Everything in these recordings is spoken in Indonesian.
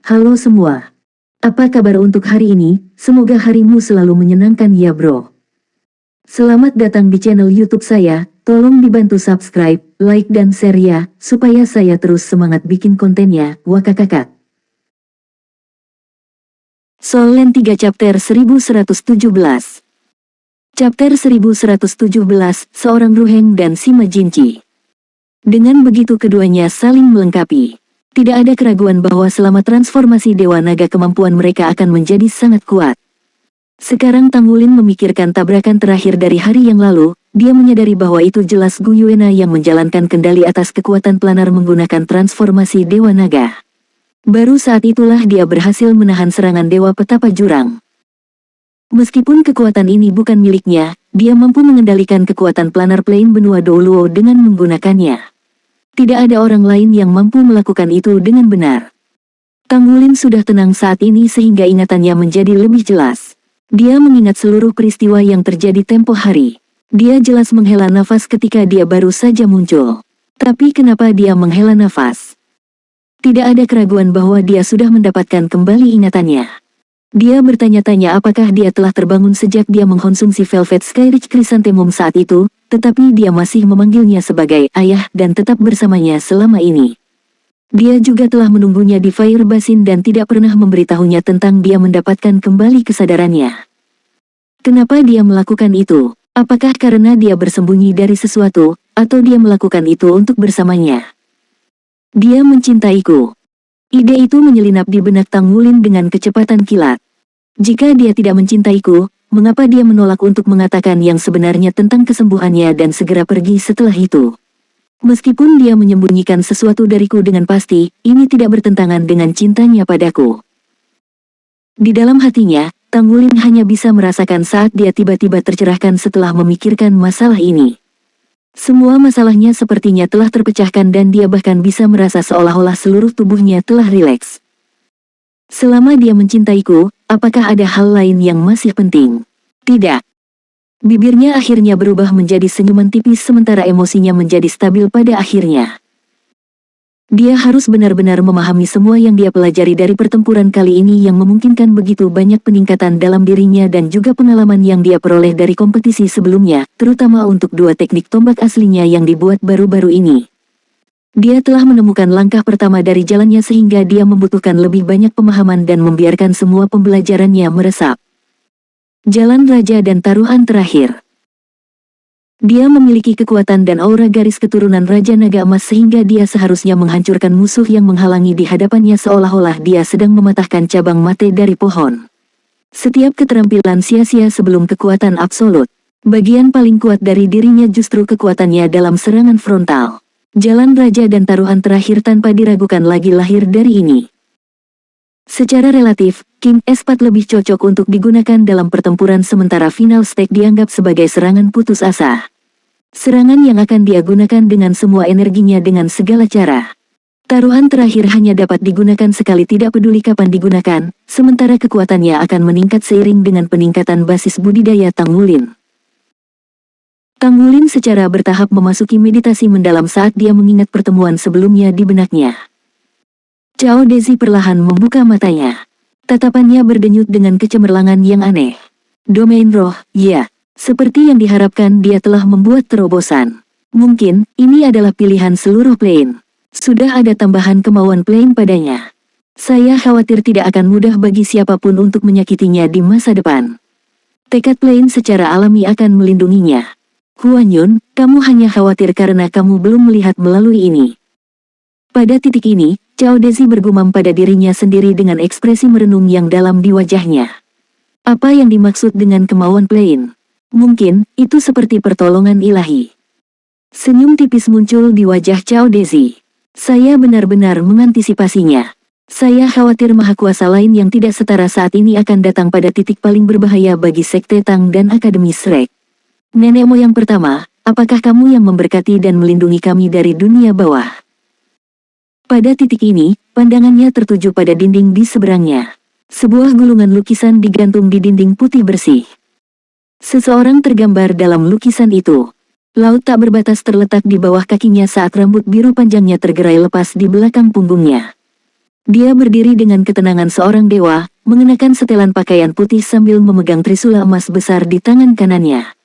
Halo semua. Apa kabar untuk hari ini? Semoga harimu selalu menyenangkan ya bro. Selamat datang di channel YouTube saya. Tolong dibantu subscribe, like dan share ya, supaya saya terus semangat bikin kontennya. Wakakakak. Soul Land 3 Chapter 1117. Chapter 1117, seorang Ruheng dan Sima Jinchi. Dengan begitu keduanya saling melengkapi. Tidak ada keraguan bahwa selama transformasi Dewa Naga kemampuan mereka akan menjadi sangat kuat. Sekarang Tang Wulin memikirkan tabrakan terakhir dari hari yang lalu, dia menyadari bahwa itu jelas Gu Yuena yang menjalankan kendali atas kekuatan planar menggunakan transformasi Dewa Naga. Baru saat itulah dia berhasil menahan serangan Dewa Petapa Jurang. Meskipun kekuatan ini bukan miliknya, dia mampu mengendalikan kekuatan planar plane benua Douluo dengan menggunakannya. Tidak ada orang lain yang mampu melakukan itu dengan benar. Tang Wulin sudah tenang saat ini sehingga ingatannya menjadi lebih jelas. Dia mengingat seluruh peristiwa yang terjadi tempo hari. Dia jelas menghela nafas ketika dia baru saja muncul. Tapi kenapa dia menghela nafas? Tidak ada keraguan bahwa dia sudah mendapatkan kembali ingatannya. Dia bertanya-tanya apakah dia telah terbangun sejak dia mengkonsumsi Velvet Skyreach Chrysanthemum saat itu, tetapi dia masih memanggilnya sebagai ayah dan tetap bersamanya selama ini. Dia juga telah menunggunya di Fire Basin dan tidak pernah memberitahunya tentang dia mendapatkan kembali kesadarannya. Kenapa dia melakukan itu? Apakah karena dia bersembunyi dari sesuatu, atau dia melakukan itu untuk bersamanya? Dia mencintaiku. Ide itu menyelinap di benak Tang Wulin dengan kecepatan kilat. Jika dia tidak mencintaiku, mengapa dia menolak untuk mengatakan yang sebenarnya tentang kesembuhannya dan segera pergi setelah itu? Meskipun dia menyembunyikan sesuatu dariku dengan pasti, ini tidak bertentangan dengan cintanya padaku. Di dalam hatinya, Tang Wulin hanya bisa merasakan saat dia tiba-tiba tercerahkan setelah memikirkan masalah ini. Semua masalahnya sepertinya telah terpecahkan dan dia bahkan bisa merasa seolah-olah seluruh tubuhnya telah rileks. Selama dia mencintaiku, apakah ada hal lain yang masih penting? Tidak. Bibirnya akhirnya berubah menjadi senyuman tipis sementara emosinya menjadi stabil pada akhirnya. Dia harus benar-benar memahami semua yang dia pelajari dari pertempuran kali ini yang memungkinkan begitu banyak peningkatan dalam dirinya dan juga pengalaman yang dia peroleh dari kompetisi sebelumnya, terutama untuk dua teknik tombak aslinya yang dibuat baru-baru ini. Dia telah menemukan langkah pertama dari jalannya sehingga dia membutuhkan lebih banyak pemahaman dan membiarkan semua pembelajarannya meresap. Jalan Raja dan Taruhan Terakhir. Dia memiliki kekuatan dan aura garis keturunan Raja Naga Emas sehingga dia seharusnya menghancurkan musuh yang menghalangi di hadapannya seolah-olah dia sedang mematahkan cabang mate dari pohon. Setiap keterampilan sia-sia sebelum kekuatan absolut. Bagian paling kuat dari dirinya justru kekuatannya dalam serangan frontal. Jalan Raja dan Taruhan Terakhir tanpa diragukan lagi lahir dari ini. Secara relatif, King S4 lebih cocok untuk digunakan dalam pertempuran sementara final stake dianggap sebagai serangan putus asa. Serangan yang akan dia gunakan dengan semua energinya dengan segala cara. Taruhan Terakhir hanya dapat digunakan sekali tidak peduli kapan digunakan, sementara kekuatannya akan meningkat seiring dengan peningkatan basis budidaya Tang Wulin. Tang Wulin secara bertahap memasuki meditasi mendalam saat dia mengingat pertemuan sebelumnya di benaknya. Cao Dezi perlahan membuka matanya. Tatapannya berdenyut dengan kecemerlangan yang aneh. Domain roh, ya. Seperti yang diharapkan dia telah membuat terobosan. Mungkin, ini adalah pilihan seluruh plane. Sudah ada tambahan kemauan plane padanya. Saya khawatir tidak akan mudah bagi siapapun untuk menyakitinya di masa depan. Tekad plane secara alami akan melindunginya. Huan Yun, kamu hanya khawatir karena kamu belum melihat melalui ini. Pada titik ini, Cao Dezi bergumam pada dirinya sendiri dengan ekspresi merenung yang dalam di wajahnya. Apa yang dimaksud dengan kemauan plane? Mungkin, itu seperti pertolongan ilahi. Senyum tipis muncul di wajah Cao Dezi. Saya benar-benar mengantisipasinya. Saya khawatir maha kuasa lain yang tidak setara saat ini akan datang pada titik paling berbahaya bagi Sekte Tang dan Akademi Shrek. Nenek moyang pertama, apakah kamu yang memberkati dan melindungi kami dari dunia bawah? Pada titik ini, pandangannya tertuju pada dinding di seberangnya. Sebuah gulungan lukisan digantung di dinding putih bersih. Seseorang tergambar dalam lukisan itu. Laut tak berbatas terletak di bawah kakinya saat rambut biru panjangnya tergerai lepas di belakang punggungnya. Dia berdiri dengan ketenangan seorang dewa, mengenakan setelan pakaian putih sambil memegang trisula emas besar di tangan kanannya.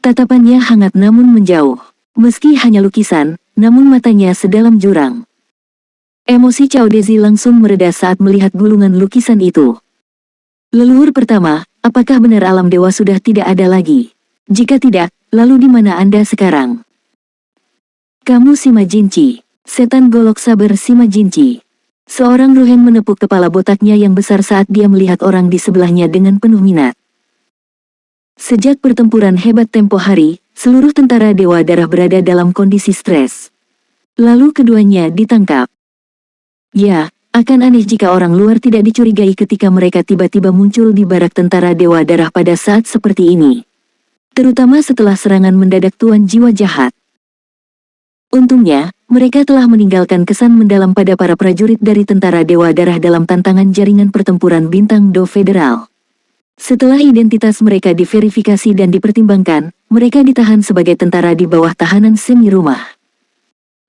Tatapannya hangat namun menjauh. Meski hanya lukisan, namun matanya sedalam jurang. Emosi Cao Dezi langsung mereda saat melihat gulungan lukisan itu. Leluhur pertama, apakah benar alam dewa sudah tidak ada lagi? Jika tidak, lalu di mana Anda sekarang? Kamu Sima Jinci, setan golok sabar Sima Jinci. Seorang Ruheng menepuk kepala botaknya yang besar saat dia melihat orang di sebelahnya dengan penuh minat. Sejak pertempuran hebat tempo hari, seluruh tentara Dewa Darah berada dalam kondisi stres. Lalu keduanya ditangkap. Ya, akan aneh jika orang luar tidak dicurigai ketika mereka tiba-tiba muncul di barak tentara Dewa Darah pada saat seperti ini. Terutama setelah serangan mendadak Tuan Jiwa Jahat. Untungnya, mereka telah meninggalkan kesan mendalam pada para prajurit dari tentara Dewa Darah dalam tantangan jaringan pertempuran Bintang Do Federal. Setelah identitas mereka diverifikasi dan dipertimbangkan, mereka ditahan sebagai tentara di bawah tahanan semi rumah.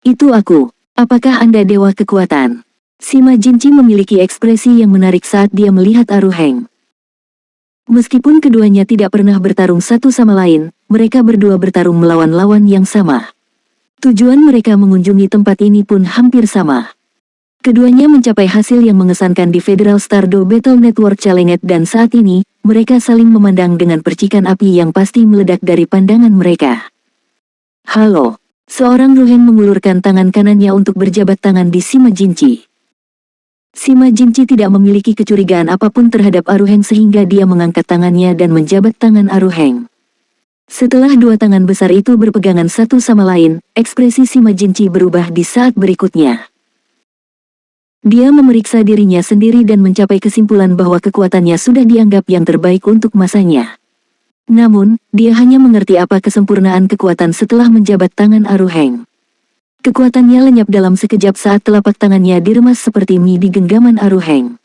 Itu aku. Apakah Anda dewa kekuatan? Sima Jinci memiliki ekspresi yang menarik saat dia melihat Aruheng. Meskipun keduanya tidak pernah bertarung satu sama lain, mereka berdua bertarung melawan lawan yang sama. Tujuan mereka mengunjungi tempat ini pun hampir sama. Keduanya mencapai hasil yang mengesankan di Federal Stardo Battle Network Challenge dan saat ini, mereka saling memandang dengan percikan api yang pasti meledak dari pandangan mereka. Halo. Seorang Ruheng mengulurkan tangan kanannya untuk berjabat tangan di Sima Jinci. Sima Jinci tidak memiliki kecurigaan apapun terhadap Aruheng sehingga dia mengangkat tangannya dan menjabat tangan Aruheng. Setelah dua tangan besar itu berpegangan satu sama lain, ekspresi Sima Jinci berubah di saat berikutnya. Dia memeriksa dirinya sendiri dan mencapai kesimpulan bahwa kekuatannya sudah dianggap yang terbaik untuk masanya. Namun, dia hanya mengerti apa kesempurnaan kekuatan setelah menjabat tangan Aruheng. Kekuatannya lenyap dalam sekejap saat telapak tangannya diremas seperti mie di genggaman Aruheng.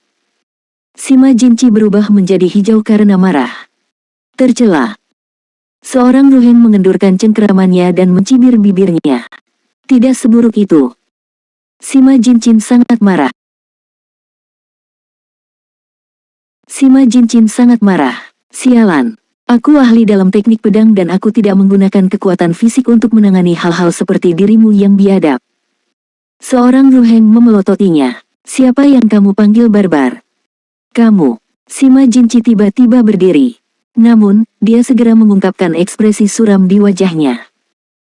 Sima Jinci berubah menjadi hijau karena marah. Tercela. Seorang Ruheng mengendurkan cengkeramannya dan mencibir bibirnya. Tidak seburuk itu. Sima Jincin sangat marah. Sima Jincin sangat marah. Sialan. Aku ahli dalam teknik pedang dan aku tidak menggunakan kekuatan fisik untuk menangani hal-hal seperti dirimu yang biadab. Seorang Ruheng memelototinya. Siapa yang kamu panggil barbar? Kamu. Sima Jinci tiba-tiba berdiri. Namun, dia segera mengungkapkan ekspresi suram di wajahnya.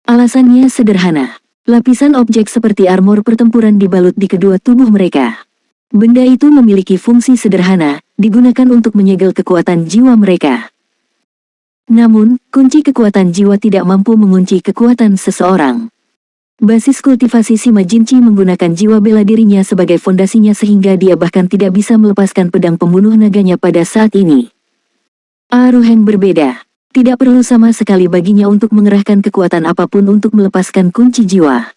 Alasannya sederhana. Lapisan objek seperti armor pertempuran dibalut di kedua tubuh mereka. Benda itu memiliki fungsi sederhana, digunakan untuk menyegel kekuatan jiwa mereka. Namun, kunci kekuatan jiwa tidak mampu mengunci kekuatan seseorang. Basis kultivasi Sima Jinci menggunakan jiwa bela dirinya sebagai fondasinya sehingga dia bahkan tidak bisa melepaskan pedang pembunuh naganya pada saat ini. Aruheng berbeda. Tidak perlu sama sekali baginya untuk mengerahkan kekuatan apapun untuk melepaskan kunci jiwa.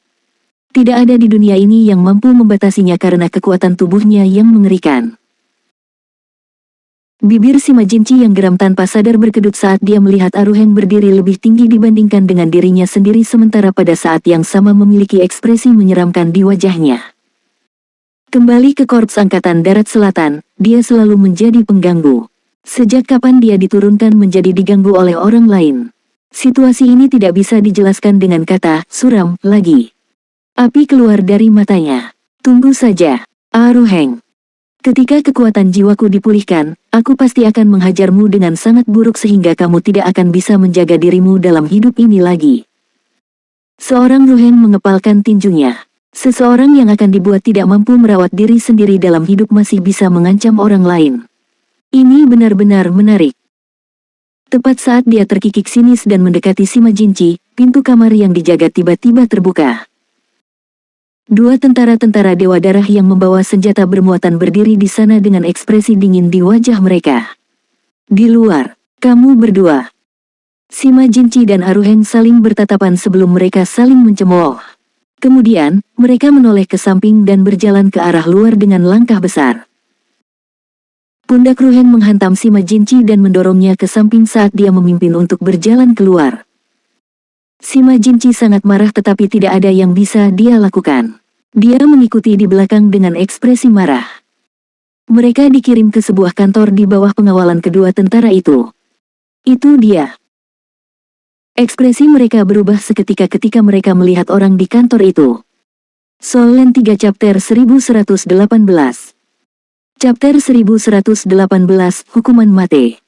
Tidak ada di dunia ini yang mampu membatasinya karena kekuatan tubuhnya yang mengerikan. Bibir Sima Jinci yang geram tanpa sadar berkedut saat dia melihat Aruheng berdiri lebih tinggi dibandingkan dengan dirinya sendiri sementara pada saat yang sama memiliki ekspresi menyeramkan di wajahnya. Kembali ke Korps Angkatan Darat Selatan, dia selalu menjadi pengganggu. Sejak kapan dia diturunkan menjadi diganggu oleh orang lain? Situasi ini tidak bisa dijelaskan dengan kata suram lagi. Api keluar dari matanya. Tunggu saja, Aruheng. Ketika kekuatan jiwaku dipulihkan, aku pasti akan menghajarmu dengan sangat buruk sehingga kamu tidak akan bisa menjaga dirimu dalam hidup ini lagi. Seorang Ruheng mengepalkan tinjunya. Seseorang yang akan dibuat tidak mampu merawat diri sendiri dalam hidup masih bisa mengancam orang lain. Ini benar-benar menarik. Tepat saat dia terkikik sinis dan mendekati Sima Jinci, pintu kamar yang dijaga tiba-tiba terbuka. Dua tentara-tentara Dewa Darah yang membawa senjata bermuatan berdiri di sana dengan ekspresi dingin di wajah mereka. Di luar, kamu berdua. Sima Jinci dan Aruheng saling bertatapan sebelum mereka saling mencemooh. Kemudian, mereka menoleh ke samping dan berjalan ke arah luar dengan langkah besar. Pundak Ruheng menghantam Sima Jinci dan mendorongnya ke samping saat dia memimpin untuk berjalan keluar. Sima Jinci sangat marah tetapi tidak ada yang bisa dia lakukan. Dia mengikuti di belakang dengan ekspresi marah. Mereka dikirim ke sebuah kantor di bawah pengawalan kedua tentara itu. Itu dia. Ekspresi mereka berubah seketika ketika mereka melihat orang di kantor itu. Solen 3 Chapter 1118. Chapter 1118, Hukuman Mati.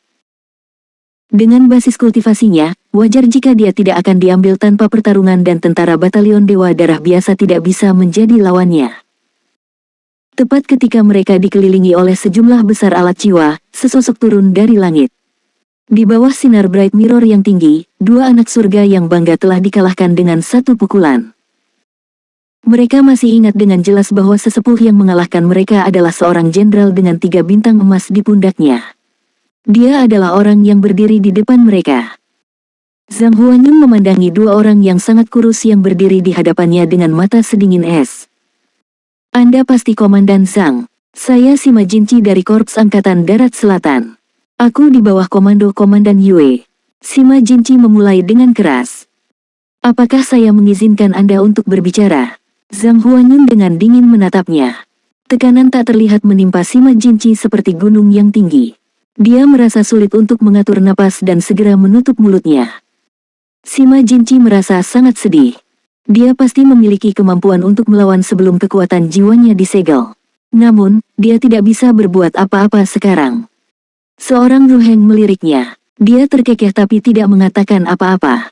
Dengan basis kultivasinya, wajar jika dia tidak akan diambil tanpa pertarungan dan tentara batalion Dewa Darah biasa tidak bisa menjadi lawannya. Tepat ketika mereka dikelilingi oleh sejumlah besar alat jiwa, sesosok turun dari langit. Di bawah sinar Bright Mirror yang tinggi, dua anak surga yang bangga telah dikalahkan dengan satu pukulan. Mereka masih ingat dengan jelas bahwa sesepuh yang mengalahkan mereka adalah seorang jenderal dengan 3 bintang emas di pundaknya. Dia adalah orang yang berdiri di depan mereka. Zhang Huanyun memandangi dua orang yang sangat kurus yang berdiri di hadapannya dengan mata sedingin es. Anda pasti Komandan Zhang. Saya Sima Jinci dari Korps Angkatan Darat Selatan. Aku di bawah komando Komandan Yue. Sima Jinci memulai dengan keras. Apakah saya mengizinkan Anda untuk berbicara? Zhang Huanyun dengan dingin menatapnya. Tekanan tak terlihat menimpa Sima Jinci seperti gunung yang tinggi. Dia merasa sulit untuk mengatur napas dan segera menutup mulutnya. Sima Jinci merasa sangat sedih. Dia pasti memiliki kemampuan untuk melawan sebelum kekuatan jiwanya disegel. Namun, dia tidak bisa berbuat apa-apa sekarang. Seorang Ruheng meliriknya. Dia terkekeh tapi tidak mengatakan apa-apa.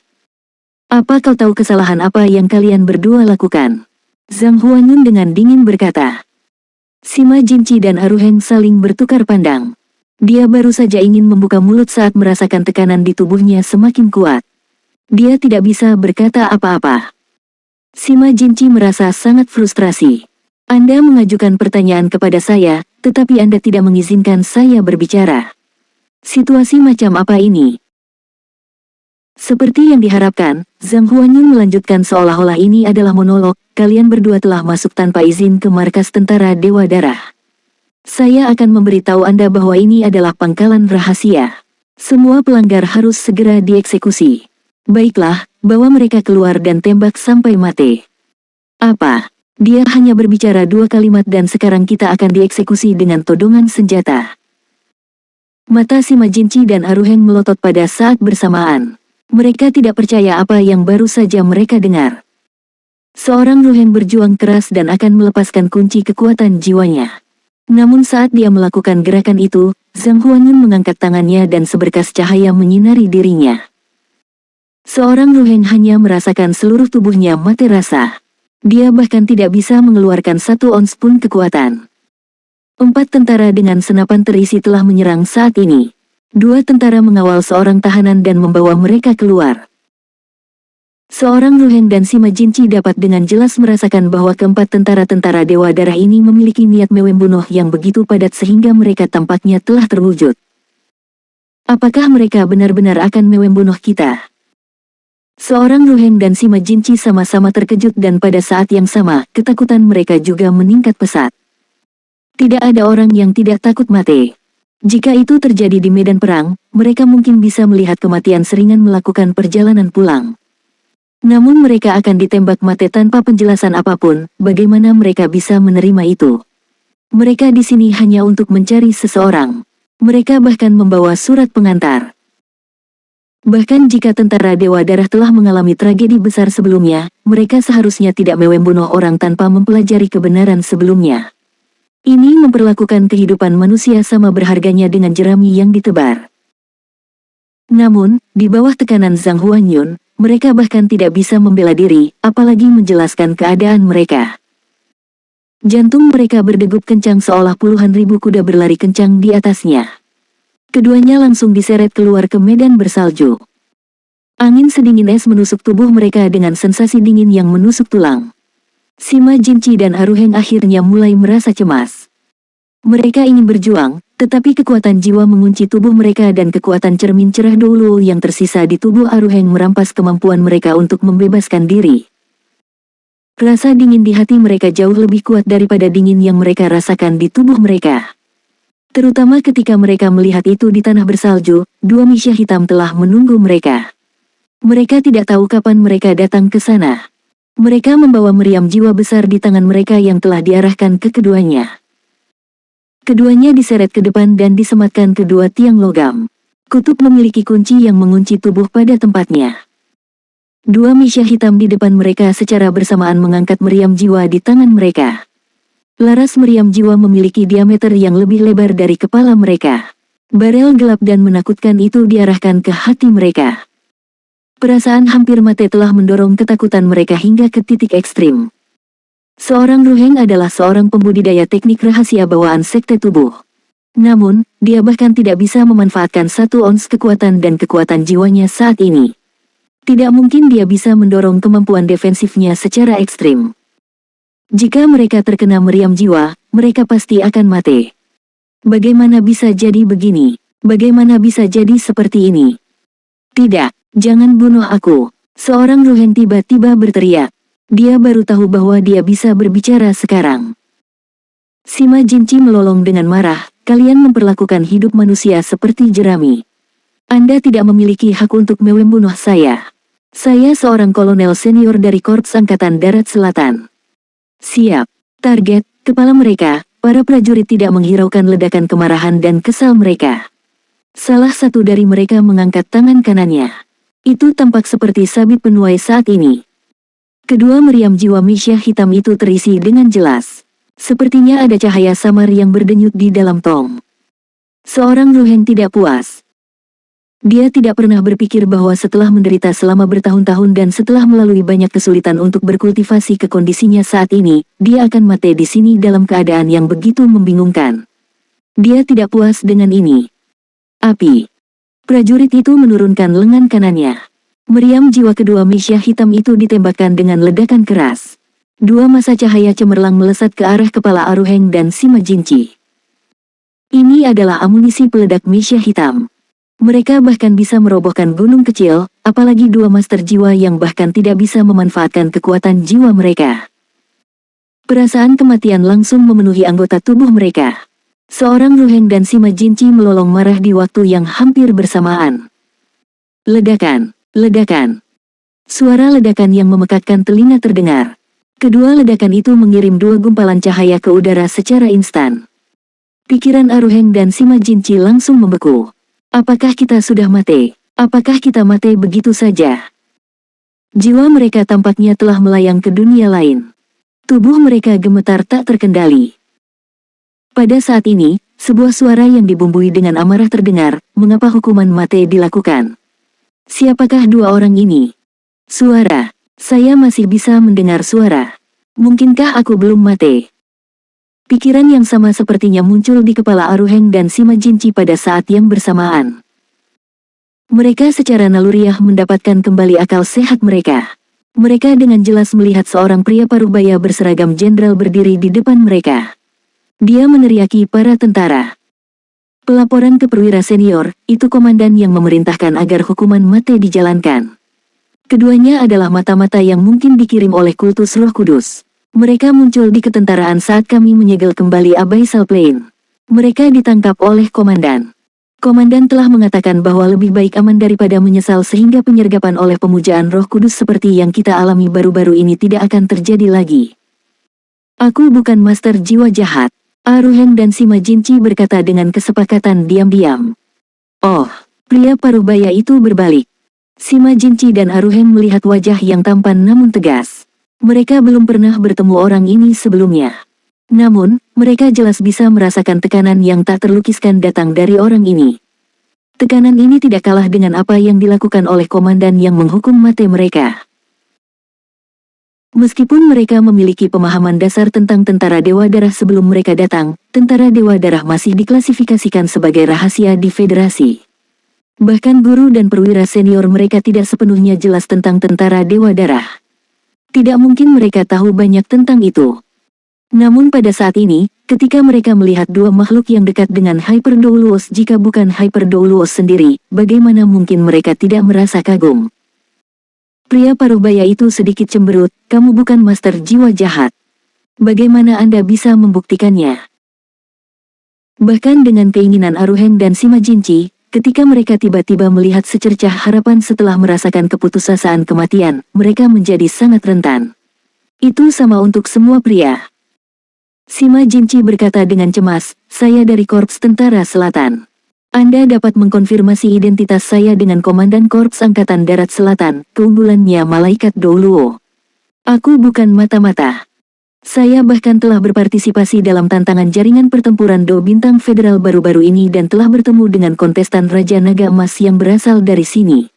Apa kau tahu kesalahan apa yang kalian berdua lakukan? Zhang Huanyun dengan dingin berkata. Sima Jinci dan Aruheng saling bertukar pandang. Dia baru saja ingin membuka mulut saat merasakan tekanan di tubuhnya semakin kuat. Dia tidak bisa berkata apa-apa. Sima Jinci merasa sangat frustrasi. Anda mengajukan pertanyaan kepada saya, tetapi Anda tidak mengizinkan saya berbicara. Situasi macam apa ini? Seperti yang diharapkan, Zhang Huanyun melanjutkan seolah-olah ini adalah monolog, kalian berdua telah masuk tanpa izin ke markas tentara Dewa Darah. Saya akan memberitahu Anda bahwa ini adalah pangkalan rahasia. Semua pelanggar harus segera dieksekusi. Baiklah, bawa mereka keluar dan tembak sampai mati. Apa? Dia hanya berbicara 2 kalimat dan sekarang kita akan dieksekusi dengan todongan senjata. Mata Sima Jinci dan Aruheng melotot pada saat bersamaan. Mereka tidak percaya apa yang baru saja mereka dengar. Seorang Ruheng berjuang keras dan akan melepaskan kunci kekuatan jiwanya. Namun saat dia melakukan gerakan itu, Zhang Huanyun mengangkat tangannya dan seberkas cahaya menyinari dirinya. Seorang Ruheng hanya merasakan seluruh tubuhnya mati rasa. Dia bahkan tidak bisa mengeluarkan 1 ons pun kekuatan. 4 tentara dengan senapan terisi telah menyerang saat ini. 2 tentara mengawal seorang tahanan dan membawa mereka keluar. Seorang Ruheng dan Sima Jinci dapat dengan jelas merasakan bahwa keempat tentara-tentara Dewa Darah ini memiliki niat membunuh yang begitu padat sehingga mereka tampaknya telah terwujud. Apakah mereka benar-benar akan membunuh kita? Seorang Ruheng dan Sima Jinci sama-sama terkejut dan pada saat yang sama, ketakutan mereka juga meningkat pesat. Tidak ada orang yang tidak takut mati. Jika itu terjadi di medan perang, mereka mungkin bisa melihat kematian seringan melakukan perjalanan pulang. Namun mereka akan ditembak mati tanpa penjelasan apapun, bagaimana mereka bisa menerima itu? Mereka di sini hanya untuk mencari seseorang. Mereka bahkan membawa surat pengantar. Bahkan jika tentara Dewa Darah telah mengalami tragedi besar sebelumnya, mereka seharusnya tidak membunuh orang tanpa mempelajari kebenaran sebelumnya. Ini memperlakukan kehidupan manusia sama berharganya dengan jerami yang ditebar. Namun, di bawah tekanan Zhang Huanyun, mereka bahkan tidak bisa membela diri, apalagi menjelaskan keadaan mereka. Jantung mereka berdegup kencang seolah puluhan ribu kuda berlari kencang di atasnya. Keduanya langsung diseret keluar ke medan bersalju. Angin sedingin es menusuk tubuh mereka dengan sensasi dingin yang menusuk tulang. Sima Jinci dan Aruheng akhirnya mulai merasa cemas. Mereka ingin berjuang, tetapi kekuatan jiwa mengunci tubuh mereka dan kekuatan cermin cerah dulu yang tersisa di tubuh Aruheng merampas kemampuan mereka untuk membebaskan diri. Rasa dingin di hati mereka jauh lebih kuat daripada dingin yang mereka rasakan di tubuh mereka. Terutama ketika mereka melihat itu di tanah bersalju, 2 misya hitam telah menunggu mereka. Mereka tidak tahu kapan mereka datang ke sana. Mereka membawa meriam jiwa besar di tangan mereka yang telah diarahkan ke keduanya. Keduanya diseret ke depan dan disematkan kedua tiang logam. Kutub memiliki kunci yang mengunci tubuh pada tempatnya. Dua misya hitam di depan mereka secara bersamaan mengangkat meriam jiwa di tangan mereka. Laras meriam jiwa memiliki diameter yang lebih lebar dari kepala mereka. Barel gelap dan menakutkan itu diarahkan ke hati mereka. Perasaan hampir mati telah mendorong ketakutan mereka hingga ke titik ekstrim. Seorang Ruheng adalah seorang pembudidaya teknik rahasia bawaan sekte tubuh. Namun, dia bahkan tidak bisa memanfaatkan 1 ons kekuatan dan kekuatan jiwanya saat ini. Tidak mungkin dia bisa mendorong kemampuan defensifnya secara ekstrim. Jika mereka terkena meriam jiwa, mereka pasti akan mati. Bagaimana bisa jadi begini? Bagaimana bisa jadi seperti ini? Tidak, jangan bunuh aku. Seorang Ruheng tiba-tiba berteriak. Dia baru tahu bahwa dia bisa berbicara sekarang. Sima Jinci melolong dengan marah, kalian memperlakukan hidup manusia seperti jerami. Anda tidak memiliki hak untuk membunuh saya. Saya seorang kolonel senior dari Korps Angkatan Darat Selatan. Siap. Target, kepala mereka, para prajurit tidak menghiraukan ledakan kemarahan dan kesal mereka. Salah satu dari mereka mengangkat tangan kanannya. Itu tampak seperti sabit penuai saat ini. Kedua meriam jiwa misya hitam itu terisi dengan jelas. Sepertinya ada cahaya samar yang berdenyut di dalam tong. Seorang Ruheng tidak puas. Dia tidak pernah berpikir bahwa setelah menderita selama bertahun-tahun dan setelah melalui banyak kesulitan untuk berkultivasi ke kondisinya saat ini, dia akan mati di sini dalam keadaan yang begitu membingungkan. Dia tidak puas dengan ini. Api. Prajurit itu menurunkan lengan kanannya. Meriam jiwa kedua misya hitam itu ditembakkan dengan ledakan keras. Dua masa cahaya cemerlang melesat ke arah kepala Aruheng dan Sima Jinci. Ini adalah amunisi peledak misya hitam. Mereka bahkan bisa merobohkan gunung kecil, apalagi dua master jiwa yang bahkan tidak bisa memanfaatkan kekuatan jiwa mereka. Perasaan kematian langsung memenuhi anggota tubuh mereka. Seorang Ruheng dan Sima Jinci melolong marah di waktu yang hampir bersamaan. Ledakan, ledakan. Suara ledakan yang memekakkan telinga terdengar. Kedua ledakan itu mengirim dua gumpalan cahaya ke udara secara instan. Pikiran Aruheng dan Sima Jinci langsung membeku. Apakah kita sudah mati? Apakah kita mati begitu saja? Jiwa mereka tampaknya telah melayang ke dunia lain. Tubuh mereka gemetar tak terkendali. Pada saat ini, sebuah suara yang dibumbui dengan amarah terdengar, mengapa hukuman mati dilakukan? Siapakah dua orang ini? Suara, saya masih bisa mendengar suara. Mungkinkah aku belum mati? Pikiran yang sama sepertinya muncul di kepala Aruheng dan Sima Jinci pada saat yang bersamaan. Mereka secara naluriah mendapatkan kembali akal sehat mereka. Mereka dengan jelas melihat seorang pria parubaya berseragam jenderal berdiri di depan mereka. Dia meneriaki para tentara. Pelaporan ke perwira senior, itu komandan yang memerintahkan agar hukuman mati dijalankan. Keduanya adalah mata-mata yang mungkin dikirim oleh kultus Roh Kudus. Mereka muncul di ketentaraan saat kami menyegel kembali Abyssal Plain. Mereka ditangkap oleh komandan. Komandan telah mengatakan bahwa lebih baik aman daripada menyesal sehingga penyergapan oleh pemujaan Roh Kudus seperti yang kita alami baru-baru ini tidak akan terjadi lagi. Aku bukan master jiwa jahat. Aruheng dan Sima Jinci berkata dengan kesepakatan diam-diam. Oh, pria parubaya itu berbalik. Sima Jinci dan Aruheng melihat wajah yang tampan namun tegas. Mereka belum pernah bertemu orang ini sebelumnya. Namun, mereka jelas bisa merasakan tekanan yang tak terlukiskan datang dari orang ini. Tekanan ini tidak kalah dengan apa yang dilakukan oleh komandan yang menghukum mati mereka. Meskipun mereka memiliki pemahaman dasar tentang tentara Dewa Darah sebelum mereka datang, tentara Dewa Darah masih diklasifikasikan sebagai rahasia di Federasi. Bahkan guru dan perwira senior mereka tidak sepenuhnya jelas tentang tentara Dewa Darah. Tidak mungkin mereka tahu banyak tentang itu. Namun pada saat ini, ketika mereka melihat dua makhluk yang dekat dengan Hyperdoulos jika bukan Hyperdoulos sendiri, bagaimana mungkin mereka tidak merasa kagum? Pria parubaya itu sedikit cemberut, kamu bukan master jiwa jahat. Bagaimana Anda bisa membuktikannya? Bahkan dengan keinginan Aruheng dan Sima Jinci, ketika mereka tiba-tiba melihat secercah harapan setelah merasakan keputusasaan kematian, mereka menjadi sangat rentan. Itu sama untuk semua pria. Sima Jinci berkata dengan cemas, saya dari Korps Tentara Selatan. Anda dapat mengkonfirmasi identitas saya dengan Komandan Korps Angkatan Darat Selatan, keunggulannya Malaikat Douluo. Aku bukan mata-mata. Saya bahkan telah berpartisipasi dalam tantangan jaringan pertempuran Do Bintang Federal baru-baru ini dan telah bertemu dengan kontestan Raja Naga Emas yang berasal dari sini.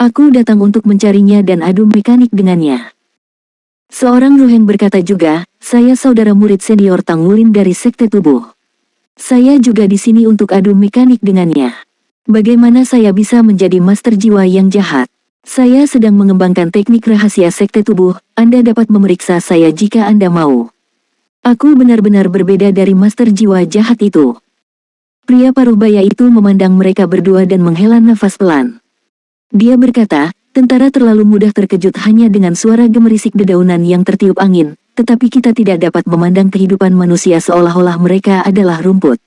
Aku datang untuk mencarinya dan adu mekanik dengannya. Seorang Ruheng berkata juga, saya saudara murid senior Tang Wulin dari Sekte Tubuh. Saya juga di sini untuk adu mekanik dengannya. Bagaimana saya bisa menjadi master jiwa yang jahat? Saya sedang mengembangkan teknik rahasia Sekte Tubuh, Anda dapat memeriksa saya jika Anda mau. Aku benar-benar berbeda dari master jiwa jahat itu. Pria paruh baya itu memandang mereka berdua dan menghela nafas pelan. Dia berkata, tentara terlalu mudah terkejut hanya dengan suara gemerisik dedaunan yang tertiup angin, tetapi kita tidak dapat memandang kehidupan manusia seolah-olah mereka adalah rumput.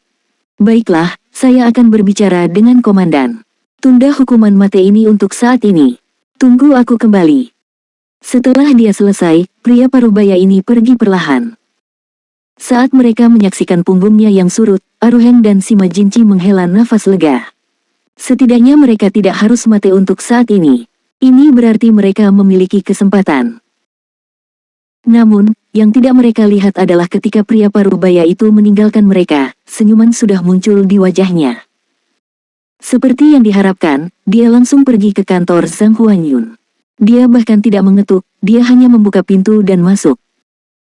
Baiklah, saya akan berbicara dengan komandan. Tunda hukuman mati ini untuk saat ini. Tunggu aku kembali. Setelah dia selesai, pria paruhbaya ini pergi perlahan. Saat mereka menyaksikan punggungnya yang surut, Aruheng dan Sima Jinci menghela nafas lega. Setidaknya mereka tidak harus mati untuk saat ini. Ini berarti mereka memiliki kesempatan. Namun, yang tidak mereka lihat adalah ketika pria paruhbaya itu meninggalkan mereka, senyuman sudah muncul di wajahnya. Seperti yang diharapkan, dia langsung pergi ke kantor Zhang Huanyun. Dia bahkan tidak mengetuk, dia hanya membuka pintu dan masuk.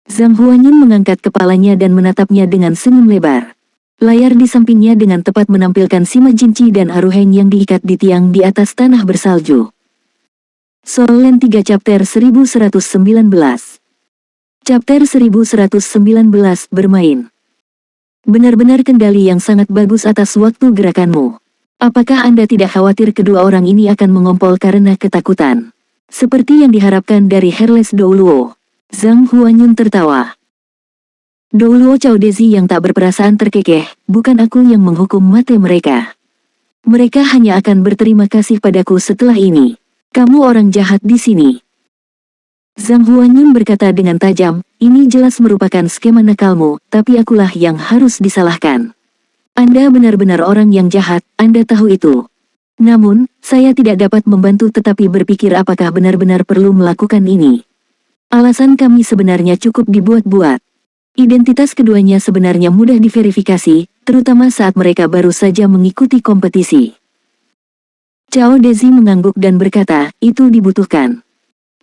Zhang Huanyun mengangkat kepalanya dan menatapnya dengan senyum lebar. Layar di sampingnya dengan tepat menampilkan Sima Jinci dan Aruheng yang diikat di tiang di atas tanah bersalju. Soul Land 3 Chapter 1119. Chapter 1119 bermain. Benar-benar kendali yang sangat bagus atas waktu gerakanmu. Apakah Anda tidak khawatir kedua orang ini akan mengompol karena ketakutan? Seperti yang diharapkan dari Herles Douluo. Zhang Huanyun tertawa. Douluo Chaudezi yang tak berperasaan terkekeh, bukan aku yang menghukum mati mereka. Mereka hanya akan berterima kasih padaku setelah ini. Kamu orang jahat di sini. Zhang Huanyun berkata dengan tajam, ini jelas merupakan skema nakalmu, tapi akulah yang harus disalahkan. Anda benar-benar orang yang jahat, Anda tahu itu. Namun, saya tidak dapat membantu tetapi berpikir apakah benar-benar perlu melakukan ini. Alasan kami sebenarnya cukup dibuat-buat. Identitas keduanya sebenarnya mudah diverifikasi, terutama saat mereka baru saja mengikuti kompetisi. Cao Dezi mengangguk dan berkata, itu dibutuhkan.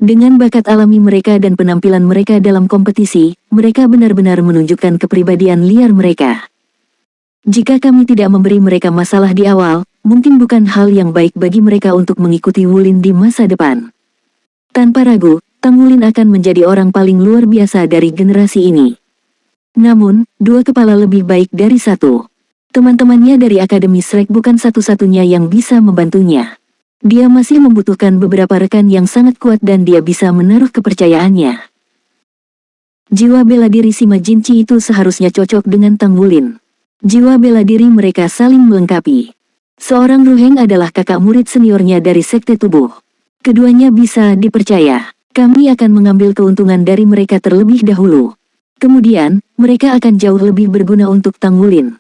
Dengan bakat alami mereka dan penampilan mereka dalam kompetisi, mereka benar-benar menunjukkan kepribadian liar mereka. Jika kami tidak memberi mereka masalah di awal, mungkin bukan hal yang baik bagi mereka untuk mengikuti Wulin di masa depan. Tanpa ragu, Tang Wulin akan menjadi orang paling luar biasa dari generasi ini. Namun, dua kepala lebih baik dari satu. Teman-temannya dari Akademi Shrek bukan satu-satunya yang bisa membantunya. Dia masih membutuhkan beberapa rekan yang sangat kuat dan dia bisa menaruh kepercayaannya. Jiwa bela diri Sima Jinci itu seharusnya cocok dengan Tang Wulin. Jiwa bela diri mereka saling melengkapi. Seorang Ruheng adalah kakak murid seniornya dari Sekte Tubuh. Keduanya bisa dipercaya. Kami akan mengambil keuntungan dari mereka terlebih dahulu. Kemudian, mereka akan jauh lebih berguna untuk Tang Wulin.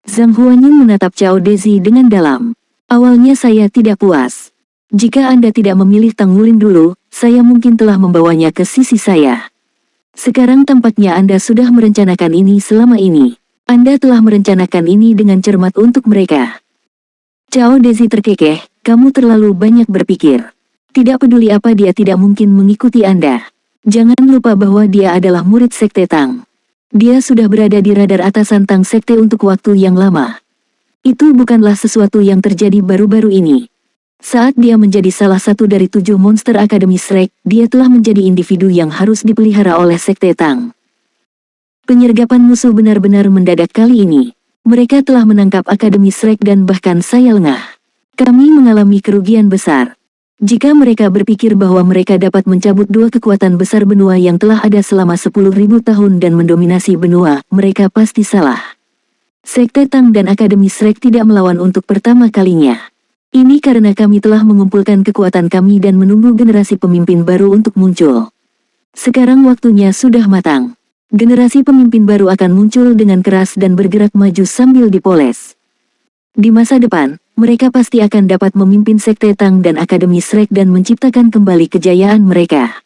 Zhang Huanyun menatap Cao Dezi dengan dalam. Awalnya saya tidak puas. Jika Anda tidak memilih Tang Wulin dulu, saya mungkin telah membawanya ke sisi saya. Sekarang tampaknya Anda sudah merencanakan ini selama ini. Anda telah merencanakan ini dengan cermat untuk mereka. Cao Dezi terkekeh, kamu terlalu banyak berpikir. Tidak peduli apa dia tidak mungkin mengikuti Anda. Jangan lupa bahwa dia adalah murid Sekte Tang. Dia sudah berada di radar atasan Tang Sekte untuk waktu yang lama. Itu bukanlah sesuatu yang terjadi baru-baru ini. Saat dia menjadi salah satu dari 7 monster Akademi Shrek, dia telah menjadi individu yang harus dipelihara oleh Sekte Tang. Penyergapan musuh benar-benar mendadak kali ini. Mereka telah menangkap Akademi Shrek dan bahkan saya lengah. Kami mengalami kerugian besar. Jika mereka berpikir bahwa mereka dapat mencabut dua kekuatan besar benua yang telah ada selama 10.000 tahun dan mendominasi benua, mereka pasti salah. Sekte Tang dan Akademi Shrek tidak melawan untuk pertama kalinya. Ini karena kami telah mengumpulkan kekuatan kami dan menunggu generasi pemimpin baru untuk muncul. Sekarang waktunya sudah matang. Generasi pemimpin baru akan muncul dengan keras dan bergerak maju sambil dipoles. Di masa depan, mereka pasti akan dapat memimpin Sekte Tang dan Akademi Shrek dan menciptakan kembali kejayaan mereka.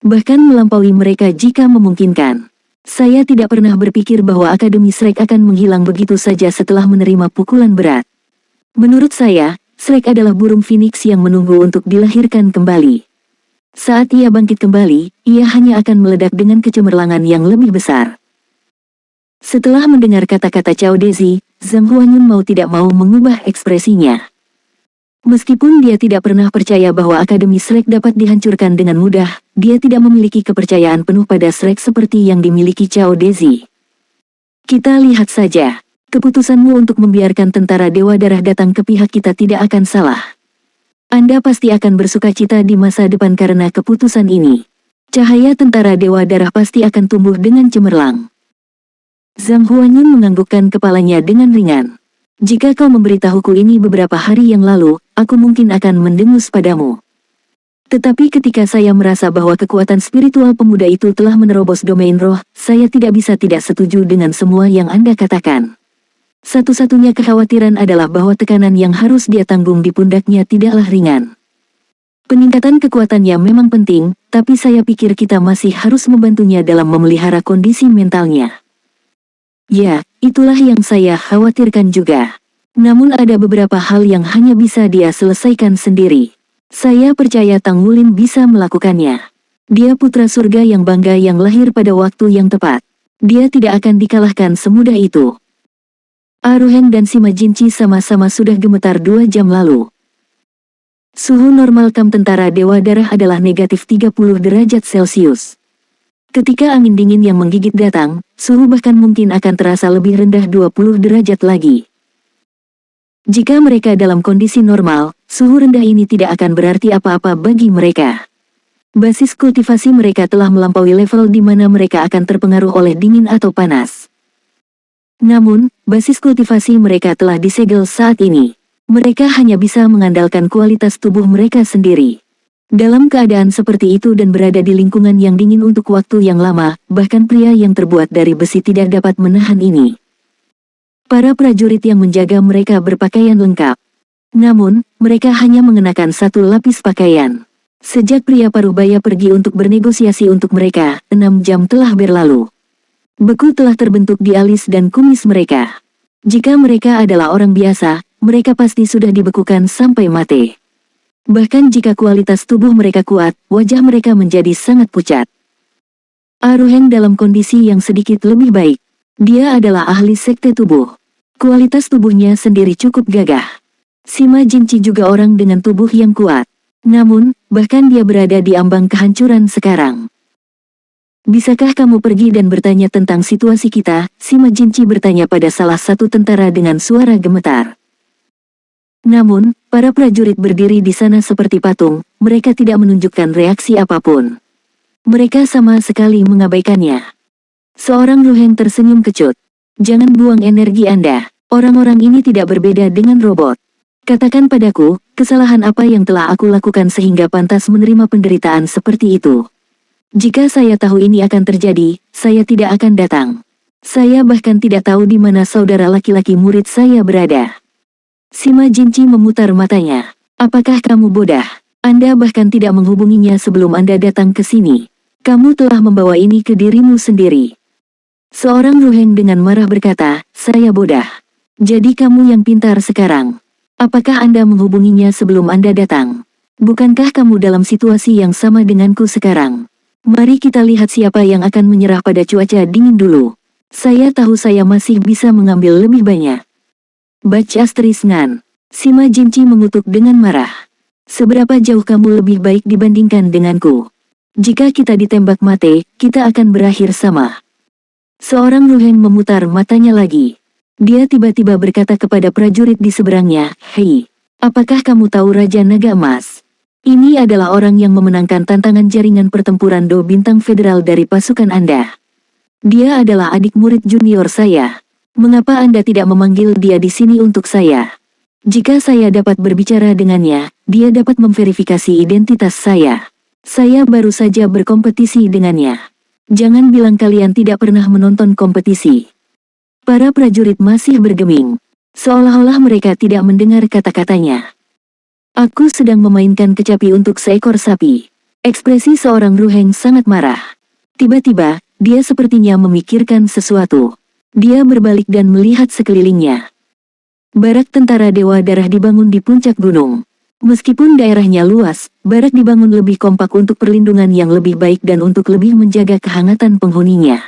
Bahkan melampaui mereka jika memungkinkan. Saya tidak pernah berpikir bahwa Akademi Shrek akan menghilang begitu saja setelah menerima pukulan berat. Menurut saya, Shrek adalah burung phoenix yang menunggu untuk dilahirkan kembali. Saat ia bangkit kembali, ia hanya akan meledak dengan kecemerlangan yang lebih besar. Setelah mendengar kata-kata Cao Dezi, Zhang Huanyun mau tidak mau mengubah ekspresinya. Meskipun dia tidak pernah percaya bahwa Akademi Shrek dapat dihancurkan dengan mudah, dia tidak memiliki kepercayaan penuh pada Shrek seperti yang dimiliki Cao Dezi. Kita lihat saja, keputusanmu untuk membiarkan tentara Dewa Darah datang ke pihak kita tidak akan salah. Anda pasti akan bersukacita di masa depan karena keputusan ini. Cahaya tentara Dewa Darah pasti akan tumbuh dengan cemerlang. Zhang Huanyun menganggukkan kepalanya dengan ringan. Jika kau memberitahuku ini beberapa hari yang lalu, aku mungkin akan mendengus padamu. Tetapi ketika saya merasa bahwa kekuatan spiritual pemuda itu telah menerobos domain roh, saya tidak bisa tidak setuju dengan semua yang Anda katakan. Satu-satunya kekhawatiran adalah bahwa tekanan yang harus dia tanggung di pundaknya tidaklah ringan. Peningkatan kekuatannya memang penting, tapi saya pikir kita masih harus membantunya dalam memelihara kondisi mentalnya. Ya, itulah yang saya khawatirkan juga. Namun ada beberapa hal yang hanya bisa dia selesaikan sendiri. Saya percaya Tang Wulin bisa melakukannya. Dia putra surga yang bangga yang lahir pada waktu yang tepat. Dia tidak akan dikalahkan semudah itu. Aruheng dan Sima Jinchi sama-sama sudah gemetar 2 jam lalu. Suhu normal kam tentara Dewa Darah adalah negatif 30 derajat Celcius. Ketika angin dingin yang menggigit datang, suhu bahkan mungkin akan terasa lebih rendah 20 derajat lagi. Jika mereka dalam kondisi normal, suhu rendah ini tidak akan berarti apa-apa bagi mereka. Basis kultivasi mereka telah melampaui level di mana mereka akan terpengaruh oleh dingin atau panas. Namun, basis kultivasi mereka telah disegel saat ini. Mereka hanya bisa mengandalkan kualitas tubuh mereka sendiri. Dalam keadaan seperti itu dan berada di lingkungan yang dingin untuk waktu yang lama, bahkan pria yang terbuat dari besi tidak dapat menahan ini. Para prajurit yang menjaga mereka berpakaian lengkap. Namun, mereka hanya mengenakan 1 lapis pakaian. Sejak pria Parubaya pergi untuk bernegosiasi untuk mereka, 6 jam telah berlalu. Beku telah terbentuk di alis dan kumis mereka. Jika mereka adalah orang biasa, mereka pasti sudah dibekukan sampai mati. Bahkan jika kualitas tubuh mereka kuat, wajah mereka menjadi sangat pucat. Aruheng dalam kondisi yang sedikit lebih baik. Dia adalah ahli sekte tubuh. Kualitas tubuhnya sendiri cukup gagah. Sima Jinchi juga orang dengan tubuh yang kuat. Namun, bahkan dia berada di ambang kehancuran sekarang. Bisakah kamu pergi dan bertanya tentang situasi kita? Sima Jinchi bertanya pada salah satu tentara dengan suara gemetar. Namun, para prajurit berdiri di sana seperti patung, mereka tidak menunjukkan reaksi apapun. Mereka sama sekali mengabaikannya. Seorang Ruheng tersenyum kecut. Jangan buang energi Anda, orang-orang ini tidak berbeda dengan robot. Katakan padaku, kesalahan apa yang telah aku lakukan sehingga pantas menerima penderitaan seperti itu. Jika saya tahu ini akan terjadi, saya tidak akan datang. Saya bahkan tidak tahu di mana saudara laki-laki murid saya berada. Sima Jinchi memutar matanya. Apakah kamu bodoh? Anda bahkan tidak menghubunginya sebelum Anda datang ke sini. Kamu telah membawa ini ke dirimu sendiri. Seorang Ruheng dengan marah berkata, saya bodoh. Jadi kamu yang pintar sekarang. Apakah Anda menghubunginya sebelum Anda datang? Bukankah kamu dalam situasi yang sama denganku sekarang? Mari kita lihat siapa yang akan menyerah pada cuaca dingin dulu. Saya tahu saya masih bisa mengambil lebih banyak. Baca Ngan. Sima Jinchi mengutuk dengan marah. Seberapa jauh kamu lebih baik dibandingkan denganku? Jika kita ditembak mati, kita akan berakhir sama. Seorang Ruheng memutar matanya lagi. Dia tiba-tiba berkata kepada prajurit di seberangnya, hei, apakah kamu tahu Raja Naga Emas? Ini adalah orang yang memenangkan tantangan jaringan pertempuran Do Bintang Federal dari pasukan Anda. Dia adalah adik murid junior saya. Mengapa Anda tidak memanggil dia di sini untuk saya? Jika saya dapat berbicara dengannya, dia dapat memverifikasi identitas saya. Saya baru saja berkompetisi dengannya. Jangan bilang kalian tidak pernah menonton kompetisi. Para prajurit masih bergeming. Seolah-olah mereka tidak mendengar kata-katanya. Aku sedang memainkan kecapi untuk seekor sapi. Ekspresi seorang Ruheng sangat marah. Tiba-tiba, dia sepertinya memikirkan sesuatu. Dia berbalik dan melihat sekelilingnya. Barak tentara Dewa Darah dibangun di puncak gunung. Meskipun daerahnya luas, barak dibangun lebih kompak untuk perlindungan yang lebih baik dan untuk lebih menjaga kehangatan penghuninya.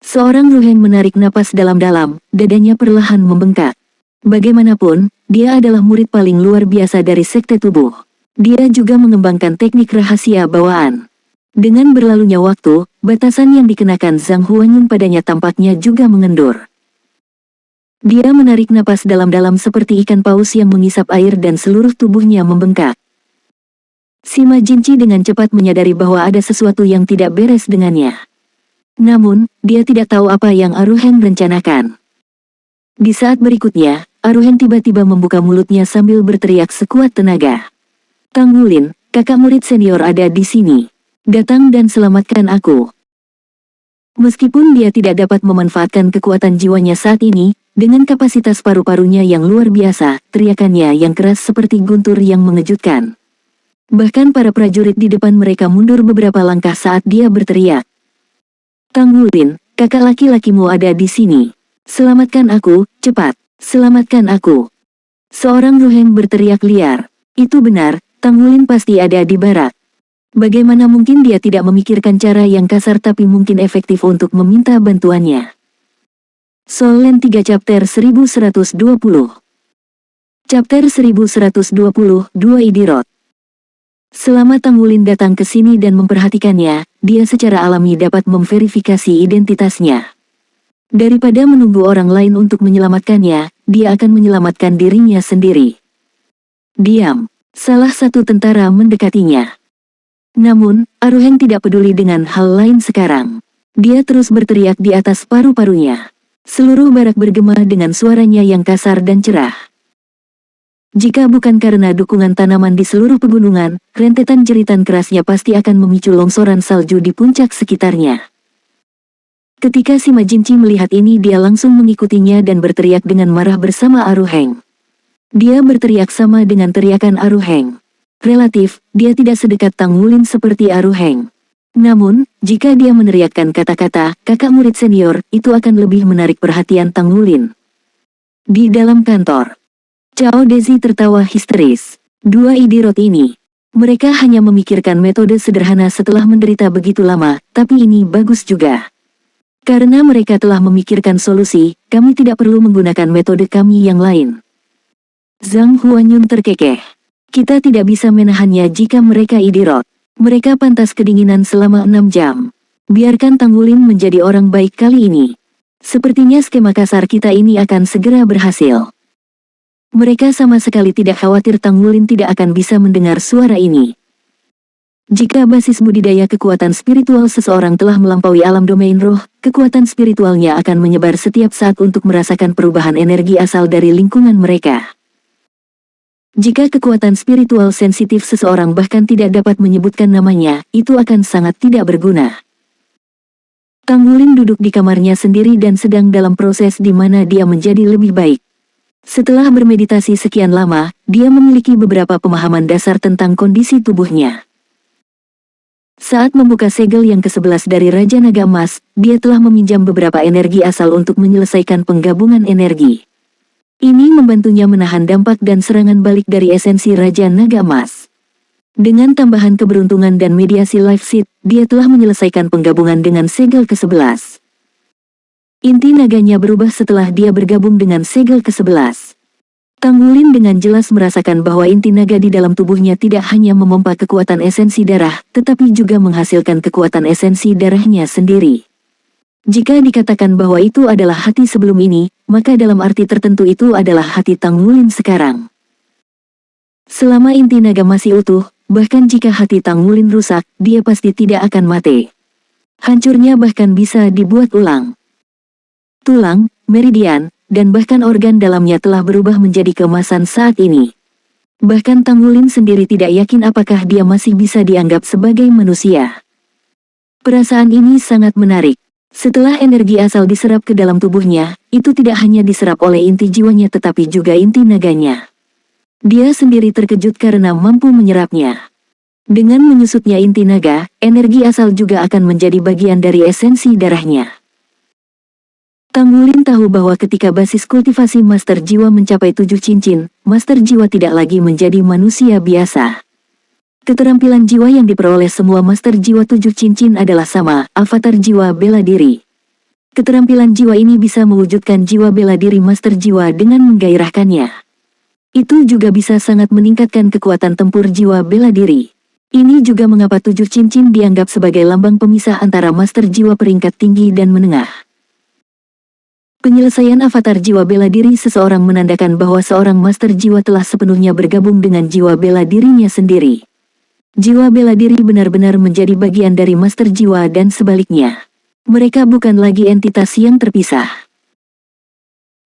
Seorang Ruheng menarik napas dalam-dalam, dadanya perlahan membengkak. Bagaimanapun, dia adalah murid paling luar biasa dari Sekte Tubuh. Dia juga mengembangkan teknik rahasia bawaan. Dengan berlalunya waktu, batasan yang dikenakan Zhang Huanyun padanya tampaknya juga mengendur. Dia menarik napas dalam-dalam seperti ikan paus yang mengisap air dan seluruh tubuhnya membengkak. Sima Jinci dengan cepat menyadari bahwa ada sesuatu yang tidak beres dengannya. Namun, dia tidak tahu apa yang Aruhen rencanakan. Di saat berikutnya, Aruhen tiba-tiba membuka mulutnya sambil berteriak sekuat tenaga. Tanggulin, kakak murid senior ada di sini. Datang dan selamatkan aku. Meskipun dia tidak dapat memanfaatkan kekuatan jiwanya saat ini, dengan kapasitas paru-parunya yang luar biasa, teriakannya yang keras seperti guntur yang mengejutkan. Bahkan para prajurit di depan mereka mundur beberapa langkah saat dia berteriak. Tanggulin, kakak laki-lakimu ada di sini. Selamatkan aku, cepat, selamatkan aku. Seorang Ruheng berteriak liar. Itu benar, Tanggulin pasti ada di barak. Bagaimana mungkin dia tidak memikirkan cara yang kasar tapi mungkin efektif untuk meminta bantuannya. Soul Land 3 Chapter 1120. Chapter 1120, 2 Idirot. Selama Tanggulin datang ke sini dan memperhatikannya, dia secara alami dapat memverifikasi identitasnya. Daripada menunggu orang lain untuk menyelamatkannya, dia akan menyelamatkan dirinya sendiri. Diam. Salah satu tentara mendekatinya. Namun, Aruhen tidak peduli dengan hal lain sekarang. Dia terus berteriak di atas paru-parunya. Seluruh barak bergema dengan suaranya yang kasar dan cerah. Jika bukan karena dukungan tanaman di seluruh pegunungan, rentetan jeritan kerasnya pasti akan memicu longsoran salju di puncak sekitarnya. Ketika Sima Jinci melihat ini dia langsung mengikutinya dan berteriak dengan marah bersama Aruheng. Dia berteriak sama dengan teriakan Aruheng. Relatif, dia tidak sedekat Tanggulin seperti Aruheng. Namun, jika dia meneriakkan kata-kata, kakak murid senior, itu akan lebih menarik perhatian Tanggulin. Di dalam kantor, Cao Dezi tertawa histeris. Dua idiot ini. Mereka hanya memikirkan metode sederhana setelah menderita begitu lama, tapi ini bagus juga. Karena mereka telah memikirkan solusi, kami tidak perlu menggunakan metode kami yang lain. Zhang Huanyun terkekeh. Kita tidak bisa menahannya jika mereka idiot. Mereka pantas kedinginan selama 6 jam. Biarkan Tanggulin menjadi orang baik kali ini. Sepertinya skema kasar kita ini akan segera berhasil. Mereka sama sekali tidak khawatir Tanggulin tidak akan bisa mendengar suara ini. Jika basis budidaya kekuatan spiritual seseorang telah melampaui alam domain roh, kekuatan spiritualnya akan menyebar setiap saat untuk merasakan perubahan energi asal dari lingkungan mereka. Jika kekuatan spiritual sensitif seseorang bahkan tidak dapat menyebutkan namanya, itu akan sangat tidak berguna. Tanggulin duduk di kamarnya sendiri dan sedang dalam proses di mana dia menjadi lebih baik. Setelah bermeditasi sekian lama, dia memiliki beberapa pemahaman dasar tentang kondisi tubuhnya. Saat membuka segel yang ke-11 dari Raja Naga Emas, dia telah meminjam beberapa energi asal untuk menyelesaikan penggabungan energi. Ini membantunya menahan dampak dan serangan balik dari esensi Raja Naga Emas. Dengan tambahan keberuntungan dan mediasi Life Seed, dia telah menyelesaikan penggabungan dengan segel ke-11. Inti naganya berubah setelah dia bergabung dengan segel ke-11. Tanggulin dengan jelas merasakan bahwa inti naga di dalam tubuhnya tidak hanya memompa kekuatan esensi darah, tetapi juga menghasilkan kekuatan esensi darahnya sendiri. Jika dikatakan bahwa itu adalah hati sebelum ini, maka dalam arti tertentu itu adalah hati Tanggulin sekarang. Selama inti naga masih utuh, bahkan jika hati Tanggulin rusak, dia pasti tidak akan mati. Hancurnya bahkan bisa dibuat ulang. Tulang, meridian, dan bahkan organ dalamnya telah berubah menjadi keemasan saat ini. Bahkan Tang Wulin sendiri tidak yakin apakah dia masih bisa dianggap sebagai manusia. Perasaan ini sangat menarik. Setelah energi asal diserap ke dalam tubuhnya, itu tidak hanya diserap oleh inti jiwanya tetapi juga inti naganya. Dia sendiri terkejut karena mampu menyerapnya. Dengan menyusutnya inti naga, energi asal juga akan menjadi bagian dari esensi darahnya. Tang Wulin tahu bahwa ketika basis kultivasi Master Jiwa mencapai 7 cincin, Master Jiwa tidak lagi menjadi manusia biasa. Keterampilan jiwa yang diperoleh semua Master Jiwa 7 cincin adalah sama, avatar jiwa bela diri. Keterampilan jiwa ini bisa mewujudkan jiwa bela diri Master Jiwa dengan menggairahkannya. Itu juga bisa sangat meningkatkan kekuatan tempur jiwa bela diri. Ini juga mengapa 7 cincin dianggap sebagai lambang pemisah antara Master Jiwa peringkat tinggi dan menengah. Penyelesaian avatar jiwa bela diri seseorang menandakan bahwa seorang Master Jiwa telah sepenuhnya bergabung dengan jiwa bela dirinya sendiri. Jiwa bela diri benar-benar menjadi bagian dari Master Jiwa dan sebaliknya. Mereka bukan lagi entitas yang terpisah.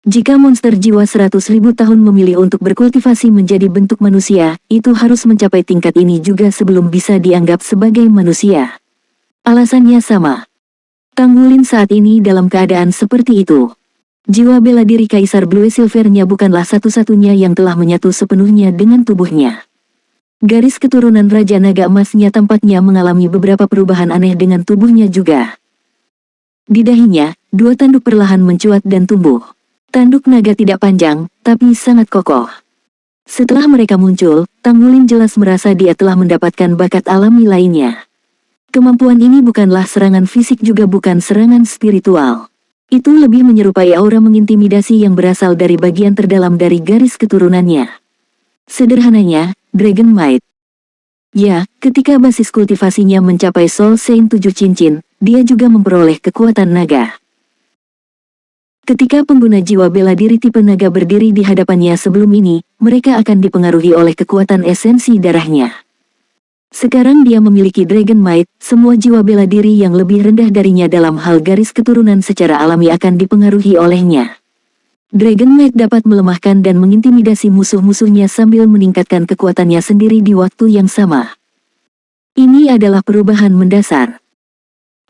Jika monster jiwa 100.000 tahun memilih untuk berkultivasi menjadi bentuk manusia, itu harus mencapai tingkat ini juga sebelum bisa dianggap sebagai manusia. Alasannya sama. Tang Wulin saat ini dalam keadaan seperti itu. Jiwa bela diri Kaisar Blue Silvernya bukanlah satu-satunya yang telah menyatu sepenuhnya dengan tubuhnya. Garis keturunan Raja Naga Emasnya tampaknya mengalami beberapa perubahan aneh dengan tubuhnya juga. Di dahinya, 2 tanduk perlahan mencuat dan tumbuh. Tanduk naga tidak panjang, tapi sangat kokoh. Setelah mereka muncul, Tang Wulin jelas merasa dia telah mendapatkan bakat alami lainnya. Kemampuan ini bukanlah serangan fisik juga bukan serangan spiritual. Itu lebih menyerupai aura mengintimidasi yang berasal dari bagian terdalam dari garis keturunannya. Sederhananya, Dragon Might. Ya, ketika basis kultivasinya mencapai Soul Saint 7 cincin, dia juga memperoleh kekuatan naga. Ketika pengguna jiwa bela diri tipe naga berdiri di hadapannya sebelum ini, mereka akan dipengaruhi oleh kekuatan esensi darahnya. Sekarang dia memiliki Dragon Might, semua jiwa bela diri yang lebih rendah darinya dalam hal garis keturunan secara alami akan dipengaruhi olehnya. Dragon Might dapat melemahkan dan mengintimidasi musuh-musuhnya sambil meningkatkan kekuatannya sendiri di waktu yang sama. Ini adalah perubahan mendasar.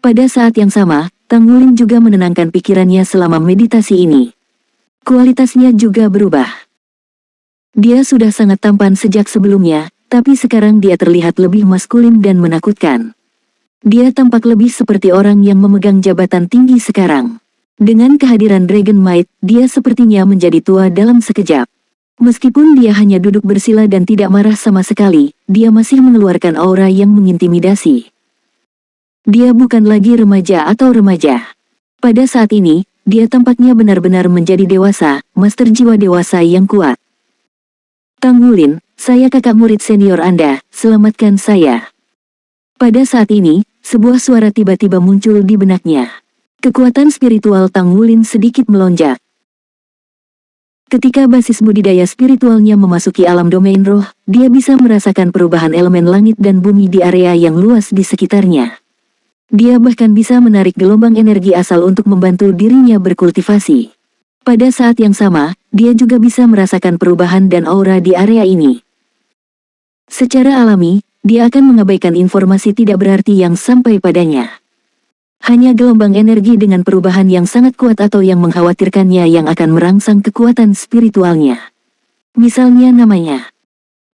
Pada saat yang sama, Tang Wulin juga menenangkan pikirannya selama meditasi ini. Kualitasnya juga berubah. Dia sudah sangat tampan sejak sebelumnya, tapi sekarang dia terlihat lebih maskulin dan menakutkan. Dia tampak lebih seperti orang yang memegang jabatan tinggi sekarang. Dengan kehadiran Dragon Might, dia sepertinya menjadi tua dalam sekejap. Meskipun dia hanya duduk bersila dan tidak marah sama sekali, dia masih mengeluarkan aura yang mengintimidasi. Dia bukan lagi remaja atau remaja. Pada saat ini, dia tampaknya benar-benar menjadi dewasa, Master Jiwa dewasa yang kuat. Tang Wulin, saya kakak murid senior Anda, selamatkan saya. Pada saat ini, sebuah suara tiba-tiba muncul di benaknya. Kekuatan spiritual Tang Wulin sedikit melonjak. Ketika basis budidaya spiritualnya memasuki alam domain roh, dia bisa merasakan perubahan elemen langit dan bumi di area yang luas di sekitarnya. Dia bahkan bisa menarik gelombang energi asal untuk membantu dirinya berkultivasi. Pada saat yang sama, dia juga bisa merasakan perubahan dan aura di area ini. Secara alami, dia akan mengabaikan informasi tidak berarti yang sampai padanya. Hanya gelombang energi dengan perubahan yang sangat kuat atau yang mengkhawatirkannya yang akan merangsang kekuatan spiritualnya. Misalnya namanya.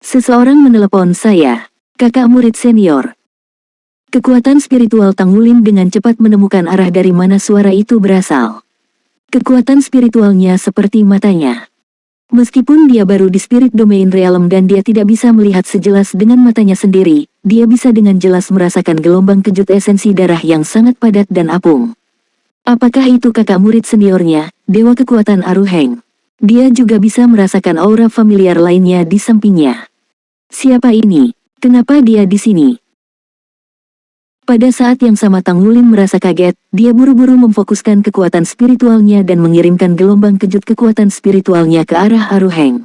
Seseorang menelepon saya, kakak murid senior. Kekuatan spiritual Tang Wulin dengan cepat menemukan arah dari mana suara itu berasal. Kekuatan spiritualnya seperti matanya. Meskipun dia baru di spirit domain realm dan dia tidak bisa melihat sejelas dengan matanya sendiri, dia bisa dengan jelas merasakan gelombang kejut esensi darah yang sangat padat dan apung. Apakah itu kakak murid seniornya, Dewa Kekuatan Aruheng? Dia juga bisa merasakan aura familiar lainnya di sampingnya. Siapa ini? Kenapa dia di sini? Pada saat yang sama Tang Wulin merasa kaget, dia buru-buru memfokuskan kekuatan spiritualnya dan mengirimkan gelombang kejut kekuatan spiritualnya ke arah Aruheng.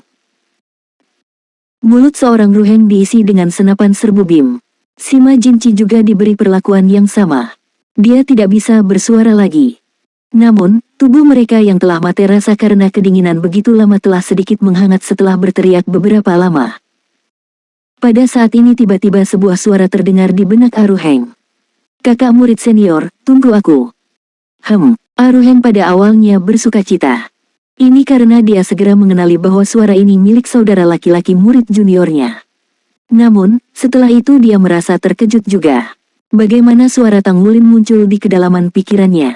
Mulut seorang Ruheng diisi dengan senapan serbu bim. Sima Jinci juga diberi perlakuan yang sama. Dia tidak bisa bersuara lagi. Namun, tubuh mereka yang telah mati rasa karena kedinginan begitu lama telah sedikit menghangat setelah berteriak beberapa lama. Pada saat ini tiba-tiba sebuah suara terdengar di benak Aruheng. Kakak murid senior, tunggu aku. Aruheng pada awalnya bersukacita. Ini karena dia segera mengenali bahwa suara ini milik saudara laki-laki murid juniornya. Namun, setelah itu dia merasa terkejut juga. Bagaimana suara Tang Wulin muncul di kedalaman pikirannya?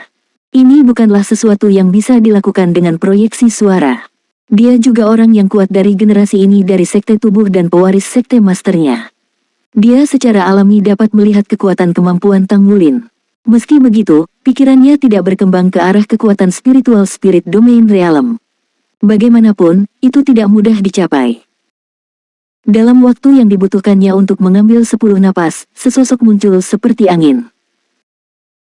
Ini bukanlah sesuatu yang bisa dilakukan dengan proyeksi suara. Dia juga orang yang kuat dari generasi ini dari sekte tubuh dan pewaris sekte masternya. Dia secara alami dapat melihat kekuatan kemampuan Tang Wulin. Meski begitu, pikirannya tidak berkembang ke arah kekuatan spiritual spirit domain realm. Bagaimanapun, itu tidak mudah dicapai. Dalam waktu yang dibutuhkannya untuk mengambil 10 napas, sesosok muncul seperti angin.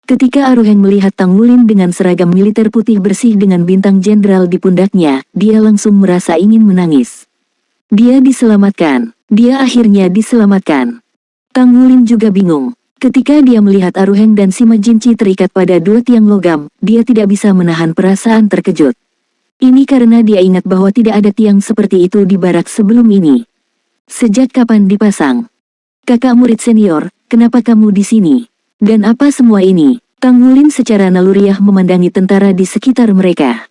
Ketika Aruheng melihat Tang Wulin dengan seragam militer putih bersih dengan bintang jenderal di pundaknya, dia langsung merasa ingin menangis. Dia diselamatkan. Dia akhirnya diselamatkan. Tang Wulin juga bingung. Ketika dia melihat Aruheng dan Sima Jinci terikat pada 2 tiang logam, dia tidak bisa menahan perasaan terkejut. Ini karena dia ingat bahwa tidak ada tiang seperti itu di barak sebelum ini. Sejak kapan dipasang? Kakak murid senior, kenapa kamu di sini? Dan apa semua ini? Tang Wulin secara naluriah memandangi tentara di sekitar mereka.